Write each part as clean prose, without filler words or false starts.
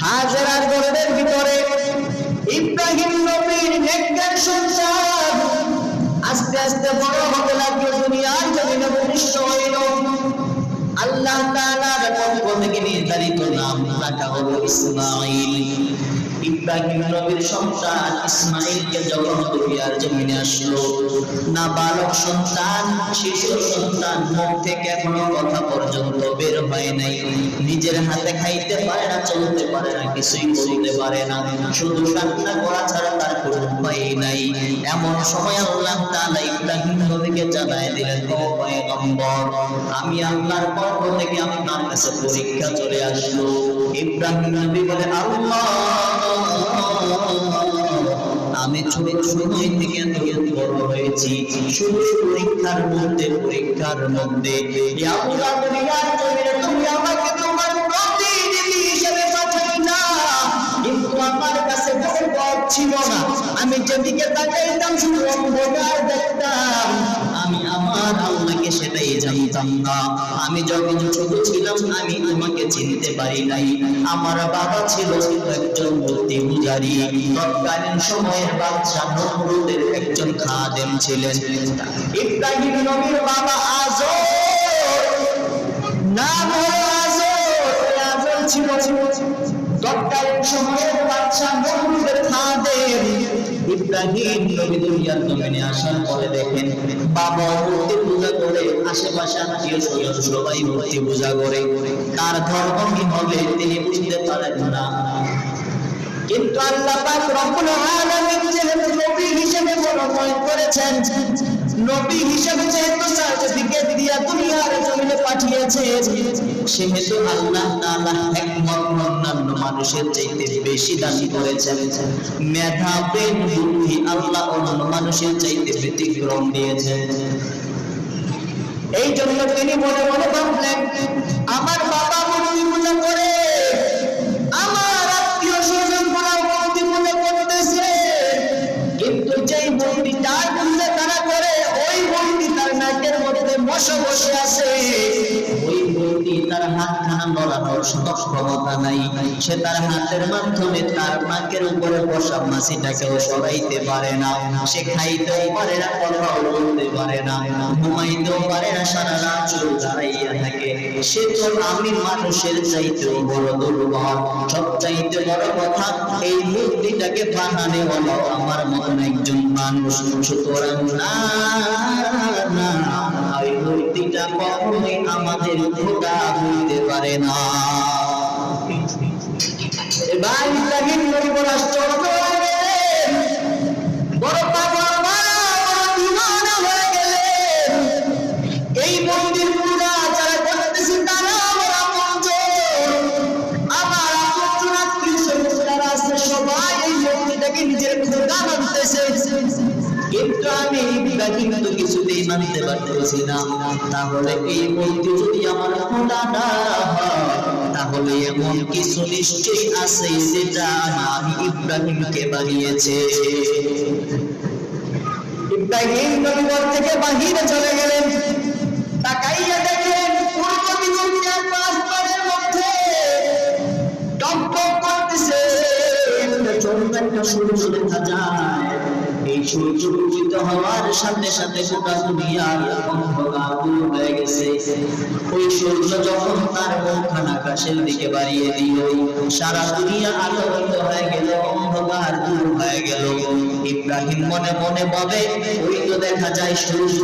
হাজেরার গর্ভের ভিতরে ইব্রাহিম নবীর নেককার সন্তান আস্তে আস্তে বড় হতে লাগলো, দুনিয়ার জমিনে ভূমিষ্ঠ হইল। আল্লাহ তাআলার পক্ষ থেকে নির্ধারিত নাম রাখা হলো ইসমাঈল। ইব্রাহিম নবীর সন্তান ইসমাঈলকে যখন দুনিয়ার জমিনে আসলো, নাবালক সন্তান, শিশু সন্তান, মুখ থেকে এখনো কথা পর্যন্ত বের হয় নাই, নিজের হাতে খাইতে পারে না, চলতে পারে না, কিছুই বলতে পারে না, শুধু কান্না করা ছাড়া তার কোনো উপায় নাই। এমন সময় আল্লাহ তাআলা ইব্রাহিম নবীকে জানায় দিলেন, ও পয়গম্বর, আমি আল্লাহর পক্ষ থেকে আপনার কাছে পরীক্ষা চলে আসলো। ইব্রাহিম নবী বলে, আল্লাহ, আমি ছোট সময় থেকে বড় হয়েছি শুধু পরীক্ষার মধ্যে ইয়া আল্লাহ, দুনিয়ার জমিনে তুমি আমাকে তোমার প্রতিনিধি হিসেবে পাঠাইলা, কিন্তু আমার কাছে কোনো পথ ছিল না। আমি যেদিকে তাকাইতাম শুধু অন্ধকার দেখতাম। আমি আমার আল্লাহকে সেটাই জানতাম না। আমি যখন ছোট ছিলাম আমি তোমাকে চিনতে পারি নাই। আমার বাবা ছিল একজন মূর্তি পূজারী, তৎকালীন সময়ের বাদশা নমরুদের একজন খাদেম ছিলেন। ইব্রাহিম নবীর বাবা আজর, নাম হলো আজর ছিল তৎকালীন সময়ের বাদশা নমরুদের খাদেম। ইব্রাহিম নবী দুনিয়ার জমিনে আসার পরে দেখেন বাবা মূর্তি পূজা করে, আশেপাশে আত্মীয় স্বজন সবাই মূর্তি পূজা করে। তার ধর্ম কি হবে তিনি বুঝতে পারেন না, কিন্তু আল্লাহ পাক রব্বুল আলামিন যেহেতু নবী হিসেবে মনোনয়ন করেছেন, নবী হিসেবে যেহেতু সার্টিফিকেট দিয়া দুনিয়ার জমিনে পাঠিয়েছে, সেহেতু আল্লাহ তাআলা হিকমত অন্যান্য মানুষের চাইতে বেশি দান করেছেন। মেধা, প্রেম, বুদ্ধি আল্লাহ অন্য মানুষের চাইতে ব্যতিক্রম দিয়েছেন। এই জন্য তিনি মনে মনে ভাবলেন, আমার বাবা মূর্তি পূজা করে, আমার আত্মীয় স্বজন মূর্তি পূজা করতেছে, কিন্তু যেই মূর্তি তার পূজা তারা করে, ওই মূর্তি তার নাকের মধ্যে বসে বসে আছে, ওই মূর্তি তার হাতখানা নড়ানোর ক্ষমতা নাই, সে তার হাতের মাধ্যমে তার নাকের উপরে বসা মাছিটাকেও সরাইতে পারে না, সে খাইতেও পারে না, কথাও বলতে পারে না, ঘুমাইতেও পারে না, সারা রাত শুধু দাঁড়াইয়া থাকে। সে তো আমি মানুষের চাইতেও বড় দুর্বল। সব চাইতে বড় কথা, এই মূর্তিটাকে বানানে হলো আমার মতন একজন মানুষ। সুতরাং না, ওই মূর্তিটা কখনোই আমাদের খোদা হইতে পারে না। এবার ইব্রাহিম নবী বড় আশ্চর্য হয়ে গেলেন, বড় পাগল, বড় দিওয়ানা হয়ে গেলেন। এই মন্দির পূজা যারা করতেছে তারা আমার আপনজন, আমার আপনজন আত্মীয় স্বজন যারা আছে সবাই এই মূর্তিটাকে নিজের খোদা মানতেছে, কিন্তু আমি ইব্রাহিম তো কিছুতেই মানতে পারতেছি না। তাহলে এই মূর্তি যদি আমার খোদা না হয়, তাহলে এমন কিছু নিশ্চয়ই আছে যেটা আমি ইব্রাহিমকে বানিয়েছে। ইব্রাহিম নবী ঘর থেকে বাহিরে চলে গেলেন, তাকাইয়া দেখেন পূর্ব দিগন্তের পাঁচপাড়ের মধ্যে টকটক করতেছে ছোট্ট একটা সূর্য দেখা যায়। এই সূর্য উদিত হওয়ার সাথে সাথে গোটা দুনিয়ার অন্ধকার দূর হয়ে গেছে। ওই সূর্য যখন তার মুখখান আকাশের দিকে বাড়িয়ে দিল, সারা দুনিয়া আলোকিত হয়ে গেল, অন্ধকার দূর হয়ে গেল। ইব্রাহিম মনে মনে ভাবে, ওই তো দেখা যায় সূর্য,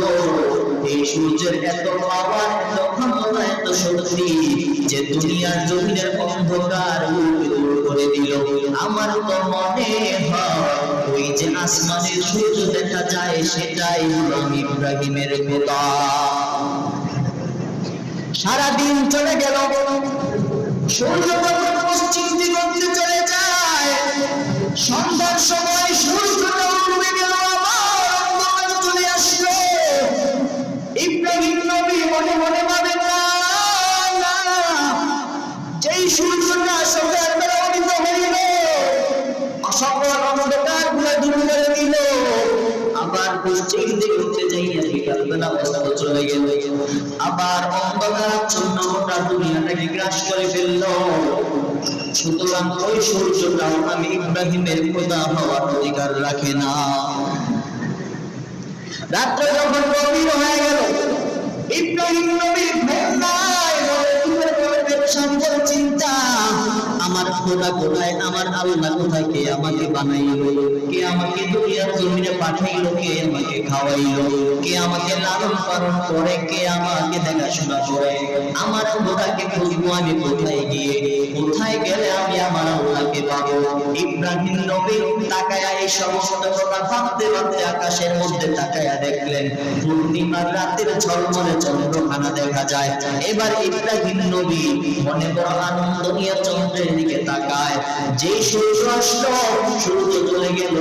এই সূর্যের এত পাওয়ার, এত ক্ষমতা, এত শক্তি যে দুনিয়ার জমিনের অন্ধকার দূর করে দিল। আমার তো মনে হয় ওই যে আসমানের সূর্য দেখা যায় সেটাই হলো ইব্রাহিমের খোদা। সারাদিন চলে গেল, সূর্য যখন পশ্চিম দিগন্তে চলে যায়, সন্ধ্যার সময় সূর্যটা ডুবে গেল, আবার অন্ধকার চলে আসলো। ইব্রাহিম নবী মনে মনে ভাবেন, না, যেই সূর্যটা সকাল বেলা উদিত হইল, সকল অন্ধকার গুলো দূর করে দিল, আবার পশ্চিম দিকে উঠে যাইয়া বিকাল বেলা অবস্থা চলে গেল, আবার অন্ধকার চূর্ণ গোটা দুনিয়াটাকে গ্রাস করে ফেলল। সুতরাং ওই সূর্যটাও আমি ইব্রাহিমের খোদা হওয়ার অধিকার রাখে না। রাত্রে যখন গভীর হয়ে গেল, ইব্রাহিম নবীর চিন্তা, আমার খোদা কোথায়, আমার আল্লাহ কোথায়, কে আমাকে বানাইলো, কে আমাকে দুনিয়ার জমিনে পাঠাইলো, কে আমাকে খাওয়াইলো, কে আমাকে লালন পালন করে, কে আমাকে দেখাশোনা করে, আমার খোদাকে খুঁজবো আমি কোথায় গিয়ে, কোথায় গেলে আমি আমার আল্লাহকে পাবো। ইব্রাহিম নবী তাকায়া এই সমস্ত কথা ভাবতে ভাবতে আকাশের মধ্যে তাকায়া দেখলেন পূর্ণিমার রাতের ঝলমলে চন্দ্রখানা দেখা যায়। এবার ইব্রাহিম নবী মনে বড় আনন্দ নিয়ে চন্দ্রের দিকে তাকায়। যেই সূর্য আসলো, সূর্য চলে গেল,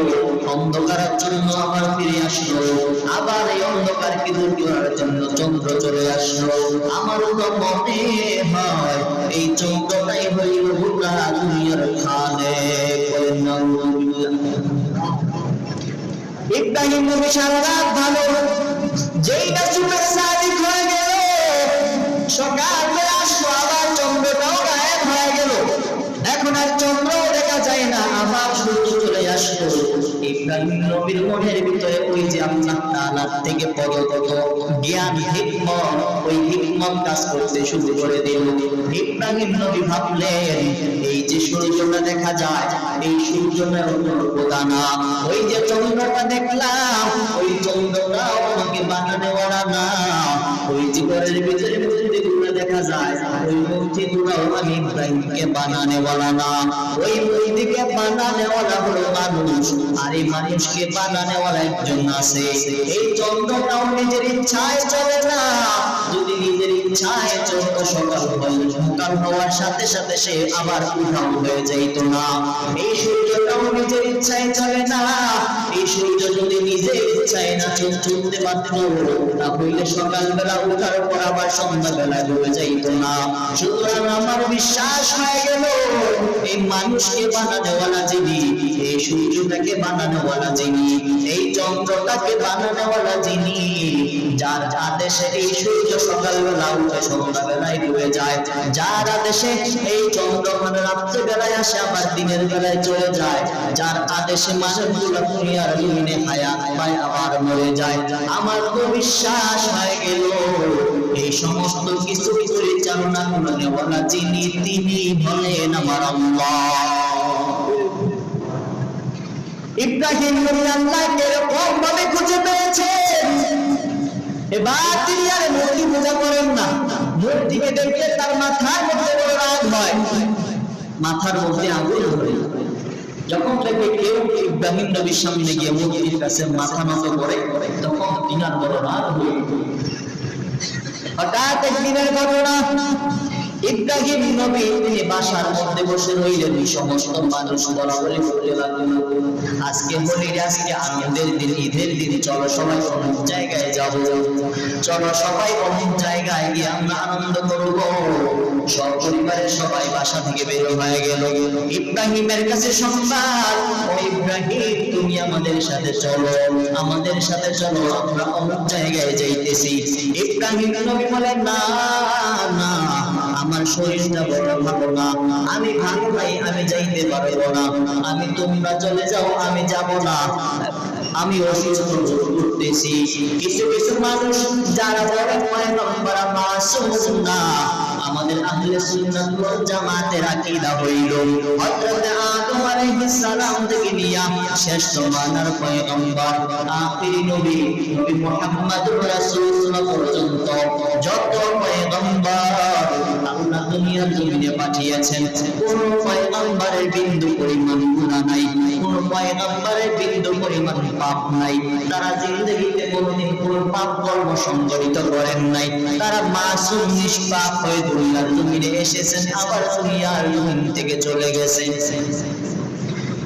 অন্ধকারের জন্য আবার ফিরে আসলো, আবার এই অন্ধকারকে দূর করার জন্য চন্দ্র চলে আসলো। আমার তো মনে হয় এই চন্দ্রটাই হইল গোটা দুনিয়ার খালেক। ইব্রাহিম নবী সারা রাত ভালো, যেই না সুবের সাদিক হয়ে গেল, সকালবেলা আসলো, আবার চন্দ্রটাও গায়েব হয়ে গেল, এখন আর চন্দ্র দেখা যায় না, আবার সূর্য চলে আসলো। ইব্রাহিম নবীর মনের ভিতরে ওই যে আল্লাহ তাআলার থেকে প্রদত্ত জ্ঞান, হিকমত, ওই হিকমত কাজ করতে শুরু করে দিল। ইব্রাহিম নবী ভাবলেন, এই যে সূর্যটা দেখা যায়, এই সূর্যটার কোনো খোদা না, ওই যে চন্দ্রটা দেখলাম, ওই চন্দ্রটাও আমাকে বানানোওয়ালা না, ওই যে ঘরের ভিতরে মূর্তিগুলো দেখা যায়, ওই মূর্তিগুলোও আমি ইব্রাহিমকে বানানোওয়ালা না, ওই মূর্তিকে বানানোওয়ালা হলো মানুষ, আর এই মানুষকে বানানোওয়ালা একজন আছে। এই চন্দ্রটাও নিজের ইচ্ছায় চলে না, যদি নিজের ইচ্ছায় চন্দ্র সকাল হয়, সকাল হওয়ার সাথে সাথে সে আবার উধাও হয়ে যাইত না। এই সূর্যটাও নিজের ইচ্ছায় চলে না, এই সূর্য যদি নিজের ইচ্ছায় না চলতে পারত, তাহলে সকালবেলা উঠার পর আবার সন্ধ্যাবেলা ডুবে যাইত না। সুতরাং আমার বিশ্বাস হয়ে গেল, এই মানুষকে বানানোওয়ালা যিনি, এই সূর্যটাকে বানানোওয়ালা যিনি, এই চন্দ্রটাকে বানানোওয়ালা যিনি, যার আদেশে এই সূর্য সকালবেলা উঠে সন্ধ্যাবেলায় ডুবে যায়, যার আদেশে এই চন্দ্রখানা রাত্রিবেলায় আসে আবার দিনের বেলায় চলে যায়, যার আদেশে মানুষগুলো দুনিয়ার জমিনে হায়াত পায় আবার মরে যায়, আমার তো বিশ্বাস হয়ে গেল এই সমস্ত কিছু পরিচালনা করেওয়ালা যিনি, তিনি হলেন আমার আল্লাহ। ইব্রাহিম নবী আল্লাহকে এরকম ভাবে খুঁজে পেয়েছেন, এবার তিনি আর মূর্তি পূজা করেন না। মূর্তিকে দেখলে তার মাথার মধ্যে বড় রাগ হয়, মাথার মধ্যে আগুন ধরে। যখন থেকে কেউ ইব্রাহিম নবীর সামনে গিয়ে মূর্তির কাছে মাথা নত করে, তখন তিনার বড় রাগ হয়ে। হঠাৎ একদিনের ঘটনা, ইব্রাহিম নবী তিনি বাসার মধ্যে বসে রইলেন, সমস্ত মানুষ বলাবলি করতে লাগলো, আজকে হোলির, আজকে আনন্দের দিন, ঈদের দিন, চলো সবাই অনেক জায়গায় যাব, চলো সবাই অনেক জায়গায় গিয়ে আমরা আনন্দ করব। সব পরিবারের সবাই বাসা থেকে বের হয়ে গেল। ইব্রাহিমের কাছে সংবাদ, ও ইব্রাহিম তুমি আমাদের সাথে চলো, আমাদের সাথে চলো, আমরা অনেক জায়গায় যাইতেছি। ইব্রাহিম নবী বলেন, না না, আমার শরীরটা বড় ভালো না, আমি ভালো নাই, আমি যাইতে পারবো না, আমি তোমরা চলে যাও, আমি যাব না, আমি অসুস্থ করতেছি। কিছু কিছু মানুষ যারা বলে পয়গম্বর মাসুম না, আমাদের আহলে সুন্নাত ওয়াল জামাতের আকীদা হইল হযরত আদম আলাইহিস সালাম থেকে নিয়া শেষ জমানার পয়গম্বর আখিরি নবী নবী মুহাম্মদুর রাসূলুল্লাহ পর্যন্ত যত পয়গম্বর আল্লাহ দুনিয়ার জমিনে পাঠিয়েছেন, কোন পয়গম্বরের বিন্দু পরিমাণ গুনাহ নাই, কোন পয়গম্বরের বিন্দু পরিমাণ পাপ নাই, তারা জিন্দেগিতে কোনোদিন কোনো পাপ কর্ম সংঘটিত করেন নাই, তারা মাসুম নিষ্পাপ হয়ে দুনিয়ার জমিনে এসেছেন, আবার দুনিয়ার জমিন থেকে চলে গেছেন।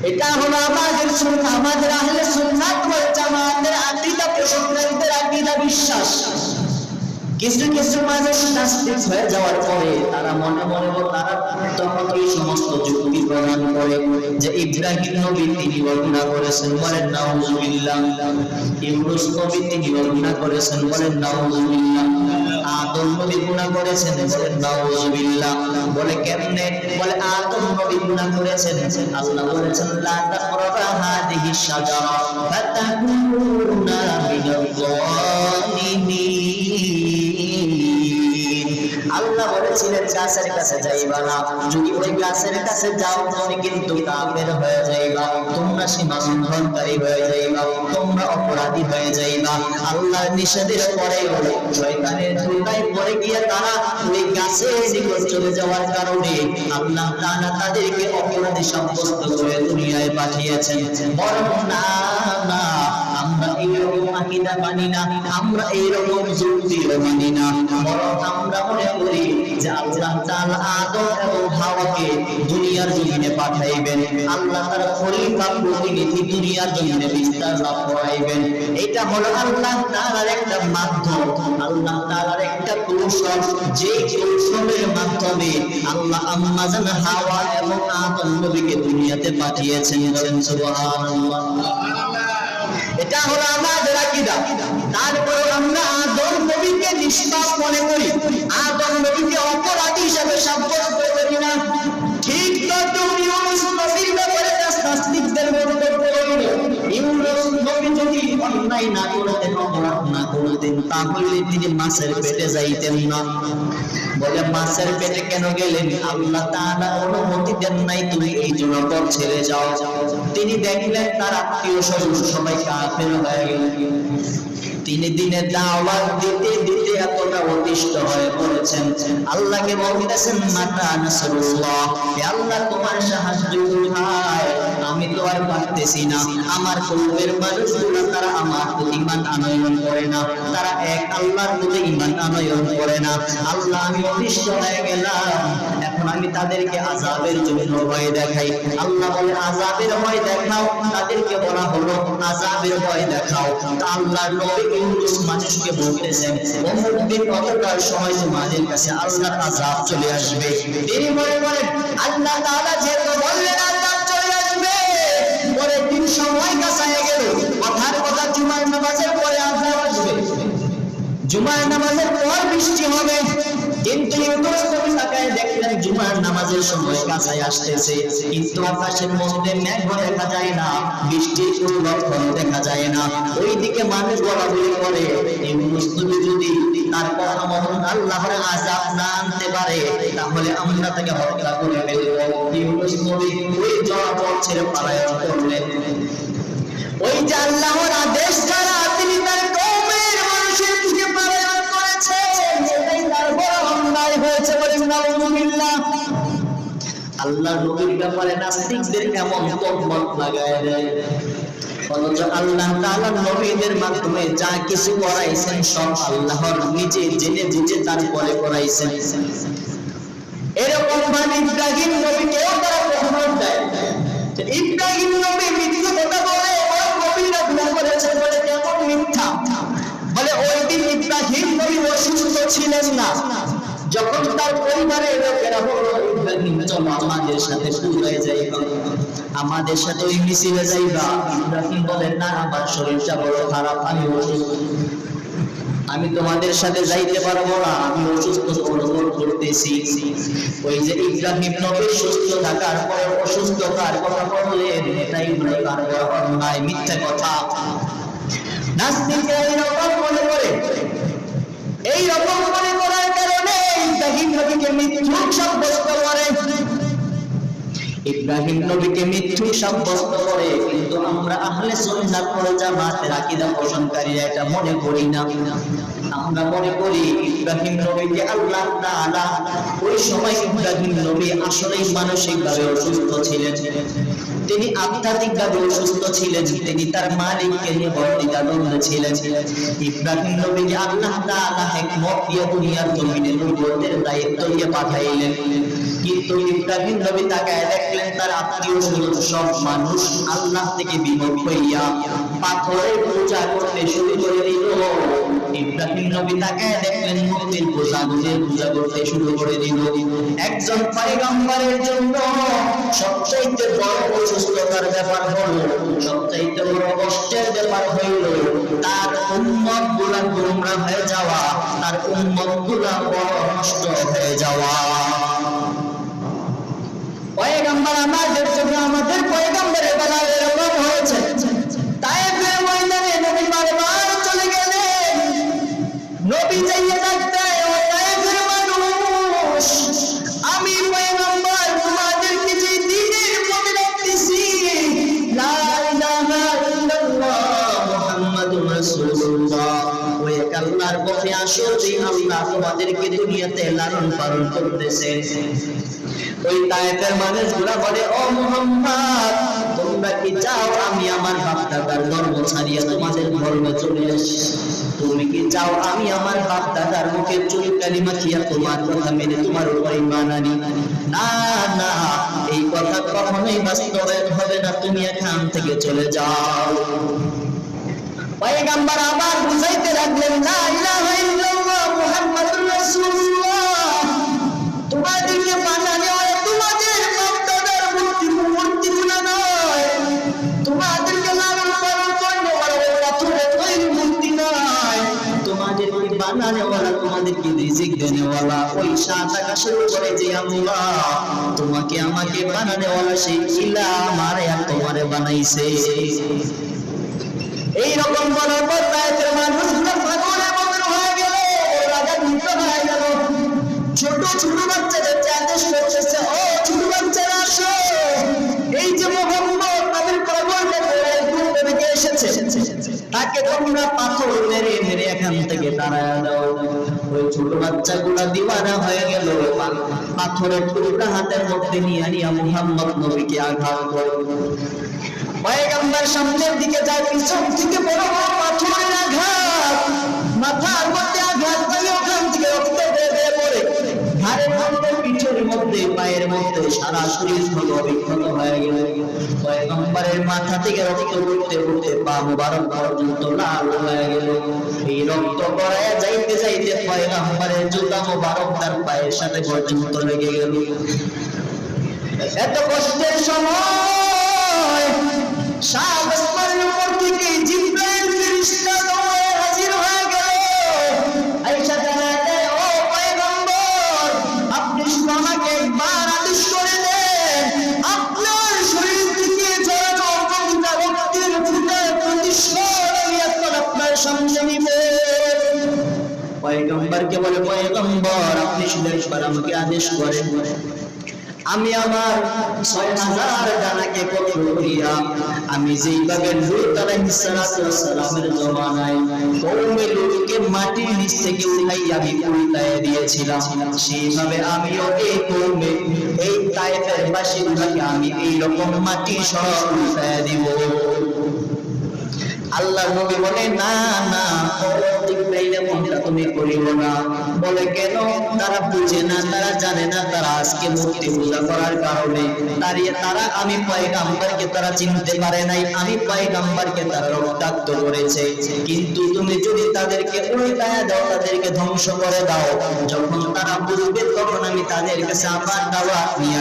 এটা হলো আমাদের সুন্নাহ, আমাদের আহলে সুন্নাত ওয়াল জামাতের আকীদা, পোষণকারীদের আকীদা, বিশ্বাস। কিছু কিছু মানুষ নাস্তিক হয়ে যাওয়ার পরে তারা মনে মনে তারা তখন এই সমস্ত যুক্তি প্রমাণ করে যে ইব্রাহিম নবী তিনি বর্ণনা করেছেন, বলেন নাউজুবিল্লাহ, ইউনূস নবী তিনি বর্ণনা করেছেন, বলেন নাউজুবিল্লাহ, আদম নবী গুনাহ করেছেন, বলেন নাউযুবিল্লাহ। বলে কেমনে? বলে আদম নবী গুনাহ করেছেন, আল্লাহ বলেছেন লা তাকরাবা হাদিহি শাজারা ফাতাকুনা মিনাল যালিমিন। আল্লাহ বলেছিলেন গাছের কাছে যাইবা না, যদি ওই গাছের কাছে যাও তুমি কিন্তু কাফের হয়ে যাইবা, তোমরা সীমা লঙ্ঘনকারী হয়ে যাইবা, তোমরা অপরাধী হয়ে যাইবা। আল্লাহর নিষেধের পরে শয়তানের ধোঁকায় পড়ে গিয়ে তারা ওই গাছের নিকট চলে যাওয়ার কারণে আল্লাহ তাআলা তাদেরকে অপরাধী সাব্যস্ত করে দুনিয়ায় পাঠিয়েছেন। বরং না না, আমরা এইরকম আকীদা মানি না, আমরা এইরকম যুক্তিও মানি না, বরং আমরা মনে করি যে আল্লাহ তাআলা আদম এবং হাওয়াকে দুনিয়ার জমিনে পাঠাইবেন, আল্লাহ তার খলিফা প্রতিনিধি দুনিয়ার জমিনে বিস্তার লাভ করাইবেন। এটা হলো আল্লাহ তাআলার একটা মাধ্যম, আল্লাহ তাআলার একটা কৌশল, যে কৌশলের মাধ্যমে আল্লাহ আম্মা জান হাওয়া এবং আদম নবীকে দুনিয়াতে পাঠিয়েছেন। বলেন সুবহানাল্লাহ। এটা হলো আমাদের আকীদা। তারপরে আমরা আদম নবীকে নিষ্পাপ মনে করি, আদম নবীকে অপরাধী হিসেবে সাব্যস্ত করি না। ঠিক তো ইউনূস নবীর ব্যাপারে নাস্তিকদের বক্তব্য হলো ইউনূস নবী যদি অন্যায় না করতেন, অপরাধ না করতেন, তাহলে তিনি মাছের পেটে যাইতেন না। বলে মাছের পেটে কেন গেলেন? আল্লাহ তাআলা অনুমতি দেন নাই তুমি এই জনপদ ছেড়ে যাও। তিনি দেখলেন তার আত্মীয় স্বজন সবাই কাফের হয়ে গেলেন। তিনি দিনে দাওয়াত দিতে দিতে এতটা অতিষ্ঠ হয়ে পড়েছেন, আল্লাহকে বলতেছেন মাতা নাসরুল্লাহ, হে আল্লাহ তোমার সাহায্য কোথায়? আমি তো আর পারতেছি না, আমার কওমের মানুষগুলো তারা আমার প্রতি ঈমান আনয়ন করে না, তারা এক আল্লাহর প্রতি ঈমান আনয়ন করে না। আল্লাহ আমি অতিষ্ঠ হয়ে গেলাম, এখন আমি তাদেরকে আযাবের জন্য ভয় দেখাই। আল্লাহ বলে আযাবের ভয় দেখাও, তাদেরকে বলা হলো আযাবের ভয় দেখাও। আল্লাহর নবী ইউনূস মানুষকে বলতেছেন অমুক দিন অতটার সময় তোমাদের কাছে আল্লাহর আযাব চলে আসবে। তিনি মনে করেন আল্লাহ তাআলা যেহেতু বললেন আযাব চলে আসবে, পরের দিন সময় কাছায় গেল, কথার কথা জুমার নামাজের পরে আযাব আসবে, জুমার নামাজের পর বৃষ্টি হবে। কিন্তু ইউনূস নবী তাকায় দেখলেন জুমার নামাজের সময় কাছায় আসতেছে, কিন্তু আকাশের মধ্যে মেঘ দেখা যায় না, বৃষ্টির কোনো লক্ষণ দেখা যায় না। ওইদিকে মানুষ বলাবলি করে ইউনূস নবী যদি তার কথা মতন আল্লাহর আযাব না আনতে পারে তাহলে আমরা তাকে হত্যা করে ফেলব। ইউনূস নবী ওই জনপদ ছেড়ে পলায়ন করলেন। ওই যে আল্লাহর আদেশ ছাড়া তিনি তার কওমের মানুষের থেকে পলায়ন করেছেন, এটাই তার বড় অন্যায় হয়েছে। বলেন নাউযুবিল্লাহ। আল্লাহর নবীর ব্যাপারে নাস্তিকদের এমন তহমত লাগায় দেয়, অথচ আল্লাহ তাআলা নবীদের মাধ্যমে যা কিছু করাইছেন সব আল্লাহর নিজে জেনে বুঝে তারপরে করাইছেন। এরকম ভাবে ইব্রাহিম নবীকেও তারা তহমত দেয়, ইব্রাহিম নবী মিথ্যা কথা বলে, ওই নবীরা গুনাহ করেছেন বলে কেমন মিথ্যা? বলে ওই দিন ইব্রাহিম নবী অসুস্থ ছিলেন না, যখন তার পরিবারের লোকেরা বলল ইব্রাহিম চলো আমাদের সাথে পূজায় যাইবা, আমাদের সাথে ওই মিছিলে যাইবা, ইব্রাহিম বলেন না আমার শরীরটা বড় খারাপ, আমি অসুস্থ, আমি তোমাদের সাথে যাইতে পারবো না, আমি অসুস্থ অনুভব করতেছি। ওই যে ইব্রাহিম নবী সুস্থ থাকার পরে অসুস্থতার কথা বললেন, এটাই হলো তার অন্যায়, মিথ্যা কথা। নাস্তিকরা এইরকম মনে করে, এইরকম মনে করার কারণে ইব্রাহিম নবীকে মিথ্যুক সাব্যস্ত করে, ইব্রাহিম নবীকে মিথ্যুক সাব্যস্ত করে। কিন্তু আমরা আহলে সুন্নাত ওয়াল জামাতের আকীদা পোষণকারীরা এটা মনে করি না। আমরা মনে করি ইব্রাহিম নবীকে আল্লাহ তাআলা ওই সময় ইব্রাহিম নবী আসলেই মানসিকভাবে অসুস্থ ছিলেন, তিনি আধ্যাত্মিকভাবে অসুস্থ ছিলেন, তিনি তার মালিককে নিয়ে বন্দিতাদ্বন্দ্বে ছিলেন। ইব্রাহিম নবীকে আল্লাহ তাআলা হিকমত দিয়ে দুনিয়ার জমিনে নবুয়তের দায়িত্ব দিয়ে পাঠাইলেন। কিন্তু ইব্রাহিম নবী তাকায় দেখলেন তার আত্মীয় স্বজন সব মানুষ আল্লাহ থেকে বিমুখ হইয়া পাথরের পূজা করতে শুরু করে দিল। ইব্রাহিম নবী তাকে দেখলেন মূর্তির পূজা করতে শুরু করে দিল। একজন পয়গম্বরের জন্য সবচাইতে বড় অসুস্থতার ব্যাপার হলো, সবচাইতে বড় কষ্টের ব্যাপার হইল তার উম্মত গুলা গোমরা হয়ে যাওয়া, তার উম্মত গুলা বড় নষ্ট হয়ে যাওয়া। পয়গম্বর আমাদের জন্য, আমাদের পয়গম্বরের বেলা এরকম হয়েছে। তায়েফের ময়দানে নবী বারবার চলে গেলেন, নবী যাইয়ে ডাকতে, ও তায়েফের মানুষ, আমি পয়গম্বর তোমাদেরকে যে দ্বীনের পথে ডাকতেছি, লা ইলাহা ইল্লাল্লাহ মুহাম্মাদুর রাসূলুল্লাহ, ওই এক আল্লাহর পথে আসো, যে আল্লাহ তোমাদেরকে দুনিয়াতে লালন পালন করতেছেন। ওই তায়েফের মানুষগুলা বলে, ও মুহাম্মদ, তোমরা কি চাও আমি আমার বাপ দাদার ধর্ম ছাড়িয়ে তোমাদের ধর্মে চলে আসি? তুমি কি চাও আমি আমার বাপ দাদার মুখে চুলকানি মাখিয়া তোমার কথা মেনে তোমার উপর ঈমান আনি? না না, এই কথা কখনোই বাস্তবায়ন হবে না, তুমি এখান থেকে চলে যাও। পয়গম্বর আবার বুঝাইতে লাগলেন, লা ইলাহা ইল্লাল্লাহ মুহাম্মাদুর রাসূলুল্লাহ, তোমাদেরকে বানানো হয় তোমাদের বাপ দাদার মূর্তিগুলো নয়, তোমাদেরকে লালন পালন করবে পাথরের তৈরি মূর্তি নয়, তোমাদেরকে বানানো ওয়ালা, তোমাদেরকে রিজিক দেনে ওয়ালা, ওই সাত আকাশের উপরে যে আল্লাহ তোমাকে আমাকে বানানো ওয়ালা, সেই ইলা আমারে আর তোমারে বানাইছে। এইরকম বলার পর তায়েফের মানুষগুলো পাগলের মতো হয়ে গেল, রাগান্বিত হয়ে গেল। ছোট ছোট বাচ্চাদেরকে আদেশ করতেছে, ও ছোট বাচ্চারা আসো, এই যে মুহাম্মদ তাদের পাগল থেকে এসেছে, তাকে তোমরা পাথর মেরে মেরে এখান থেকে তাড়ায় দাও। ওই ছোট বাচ্চাগুলা দিওয়ানা হয়ে গেল, পাথরের টুকরা হাতের মধ্যে নিয়ে নিয়ে মুহাম্মদ নবীকে আঘাত করে। পয়গম্বর সামনের দিকে যায়, পিছন থেকে বড় বড় পাথরের আঘাত, মাথার মধ্যে আঘাত পাই, ওখান থেকে রক্ত বেরিয়ে পড়ে ঘাড়ের মধ্যে, পিঠের মধ্যে, পায়ের মধ্যে, সারা শরীর বিক্ষত হয়ে গেল। পয়গম্বরের মাথা থেকে রক্ত পড়তে পড়তে পা মুবারক পর্যন্ত লাল হয়ে গেল। এই রক্ত গড়ায় যাইতে যাইতে পয়গম্বরের জুতা মুবারক তার পায়ের সাথে পর্যন্ত লেগে গেল। এত কষ্টের সময় সাত আসমানের উপর থেকে জিবরাইল ফেরেশতা দৌড়ে হাজির হয়ে গেল। আয়েশা জানাতে, ও পয়গম্বর, আপনি শুধু আমাকে একবার আদেশ করে দেন, আপনার শরীর থেকে ঝরা অগণিত রক্তের ফোঁটা প্রতিশোধ আমি এখন আপনার সামনে নিব। পয়গম্বরকে বলে, পয়গম্বর আপনি শুধু একবার আমাকে আদেশ করেন, আমি আমার ৬০০০ ডানাকে কতল করিয়া আমি যেইভাবে লূত আলাইহিস সালামের জমানায় কওমে লূতকে মাটির নিচ থেকে উঠাইয়া আমি উল্টায় দিয়েছিলাম, সেইভাবে আমিও এই কওমে, এই তায়েফের বাসিন্দাকে আমি এইরকম মাটি সহ উল্টায় দিব। আল্লাহ নবী বলে, না না, এমনটা তুমি করিও না। বলে, কেন? তারা বুঝে না, তারা জানে না, তারা আজকে মূর্তি পূজা করার কারণে তারা আমি পয়গম্বরকে তারা চিনতে পারে নাই, আমি পয়গম্বরকে তারা রক্তাক্ত করেছে। কিন্তু তুমি যদি তাদেরকে উল্টায়া দাও, তাদেরকে ধ্বংস করে দাও, যখন তারা বুঝবে তখন আমি তাদের কাছে আবার দাওয়াত নিয়ে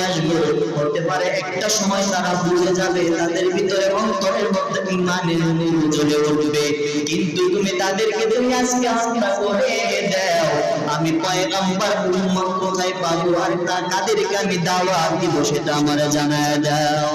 আসবো, হতে পারে একটা সময় তারা বুঝে যাবে, তাদের ভিতরে অন্তরের মধ্যে ঈমানের নূর জ্বলে উঠবে। কিন্তু তুমি তাদেরকে তুমি আজকে হত্যা করে দাও, আমি পয়গম্বর উম্মত কোথায় পাবো আর তাদেরকে আমি দাওয়াত দিব, সেটা আমারে জানায় দাও।